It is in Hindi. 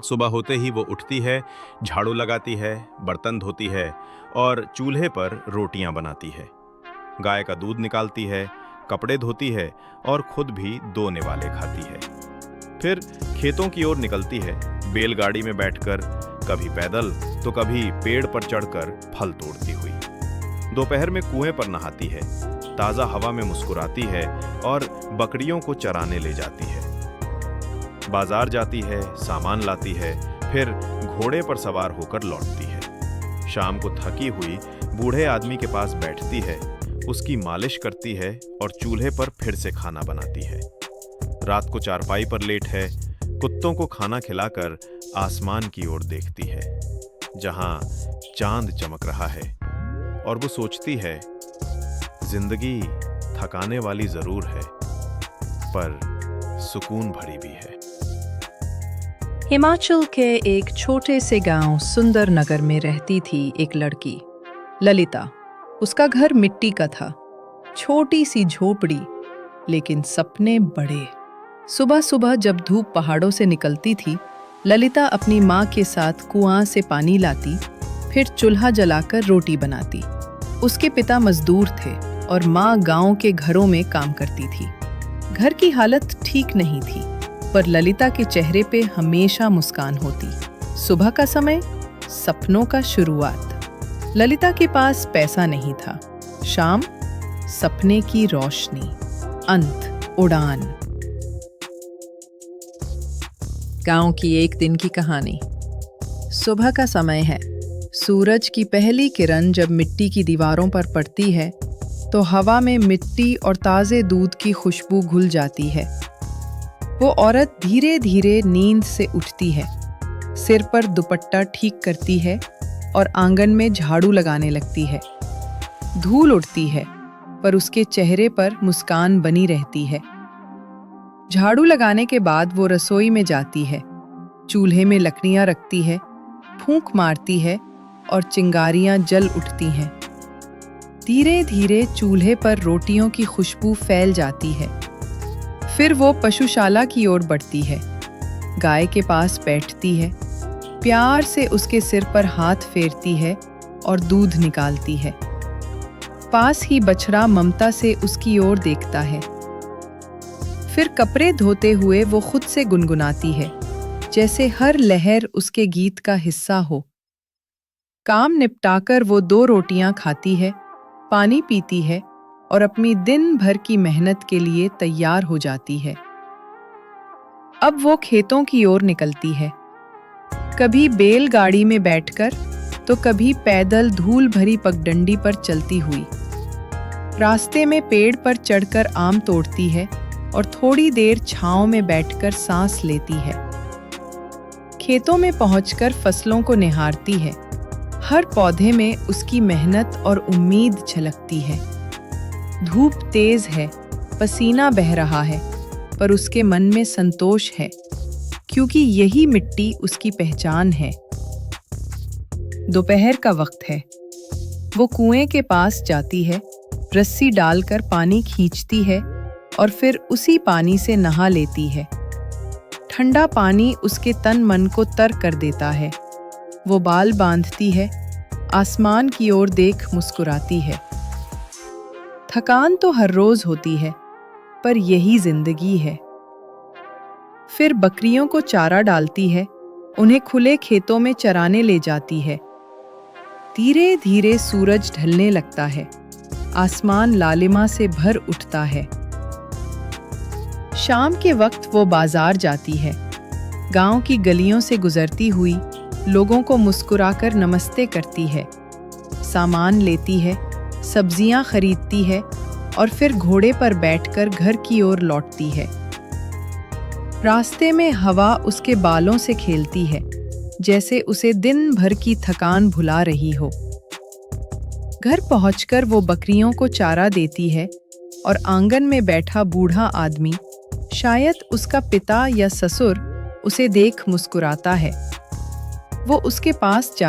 सुबह होते ही वो उठती है, झाड़ू लगाती है, बर्तन धोती है और चूल्हे पर रोटियां बनाती है। गाय का दूध निकालती है, कपड़े धोती है और खुद भी 2 निवाले खाती है। फिर खेतों की ओर निकलती है, बैलगाड़ी में बैठकर, कभी पैदल तो कभी पेड़ पर चढ़कर फल तोड़ती हुई। दोपहर में कुएं पर नहाती है, ताज़ा हवा में मुस्कुराती है और बकरियों को चराने ले जाती है। बाजार जाती है, सामान लाती है, फिर घोड़े पर सवार होकर लौटती है। शाम को थकी हुई बूढ़े आदमी के पास बैठती है, उसकी मालिश करती है और चूल्हे पर फिर से खाना बनाती है। रात को चारपाई पर लेट है, कुत्तों को खाना खिलाकर आसमान की ओर देखती है, जहां चांद चमक रहा है, और वो सोचती है, जिंदगी थकाने वाली जरूर है, पर सुकून भरी भी है। हिमाचल के एक छोटे से गांव सुंदर नगर में रहती थी एक लड़की, ललिता। उसका घर मिट्टी का था, छोटी सी झोपड़ी, लेकिन सपने बड़े। सुबह सुबह जब धूप पहाड़ों से निकलती थी, ललिता अपनी माँ के साथ कुआं से पानी लाती, फिर चूल्हा जलाकर रोटी बनाती। उसके पिता मजदूर थे और माँ गांव के घरों में काम करती थी। घर की हालत ठीक नहीं थी, पर ललिता के चेहरे पे हमेशा मुस्कान होती। सुबह का समय, सपनों का शुरुआत। ललिता के पास पैसा नहीं था। शाम, सपने की रोशनी। अंत, उड़ान। गांव की एक दिन की कहानी। सुबह का समय है। सूरज की पहली किरण जब मिट्टी की दीवारों पर पड़ती है, तो हवा में मिट्टी और ताजे दूध की खुशबू घुल जाती है। वो औरत धीरे धीरे नींद से उठती है, सिर पर दुपट्टा ठीक करती है और आंगन में झाड़ू लगाने लगती है। धूल उड़ती है, पर उसके चेहरे पर मुस्कान बनी रहती है। झाड़ू लगाने के बाद वो रसोई में जाती है, चूल्हे में लकड़ियां रखती है, फूंक मारती है और चिंगारियां जल उठती हैं। धीरे धीरे चूल्हे पर रोटियों की खुशबू फैल जाती है। फिर वो पशुशाला की ओर बढ़ती है, गाय के पास बैठती है, प्यार से उसके सिर पर हाथ फेरती है और दूध निकालती है। पास ही बछड़ा ममता से उसकी ओर देखता है। फिर कपड़े धोते हुए वो खुद से गुनगुनाती है, जैसे हर लहर उसके गीत का हिस्सा हो। काम निपटाकर वो 2 रोटियां खाती है, पानी पीती है और अपनी दिन भर की मेहनत के लिए तैयार हो जाती है। अब वो खेतों की ओर निकलती है, कभी बैलगाड़ी में बैठकर तो कभी पैदल धूल भरी पगडंडी पर चलती हुई। रास्ते में पेड़ पर चढ़कर आम तोड़ती है और थोड़ी देर छांव में बैठकर सांस लेती है। खेतों में पहुंचकर फसलों को निहारती है। हर पौधे में उसकी मेहनत और उम्मीद झलकती है। धूप तेज है, पसीना बह रहा है, पर उसके मन में संतोष है, क्योंकि यही मिट्टी उसकी पहचान है। दोपहर का वक्त है। वो कुएं के पास जाती है, रस्सी डालकर पानी खींचती है और फिर उसी पानी से नहा लेती है। ठंडा पानी उसके तन मन को तर कर देता है। वो बाल बांधती है, आसमान की ओर देख मुस्कुराती है। थकान तो हर रोज होती है, पर यही जिंदगी है। फिर बकरियों को चारा डालती है, उन्हें खुले खेतों में चराने ले जाती है। धीरे धीरे सूरज ढलने लगता है, आसमान लालिमा से भर उठता है। शाम के वक्त वो बाजार जाती है, गांव की गलियों से गुजरती हुई लोगों को मुस्कुराकर नमस्ते करती है। सामान लेती है, सब्जियां खरीदती है और फिर घोड़े पर बैठकर घर की ओर लौटती है। रास्ते में हवा उसके बालों से खेलती है, जैसे उसे दिन भर की थकान भुला रही हो। घर पहुंचकर वो बकरियों को चारा देती है और आंगन में बैठा बूढ़ा आदमी, शायद उसका पिता या ससुर, उसे देख मुस्कुराता है। वो उसके पास जा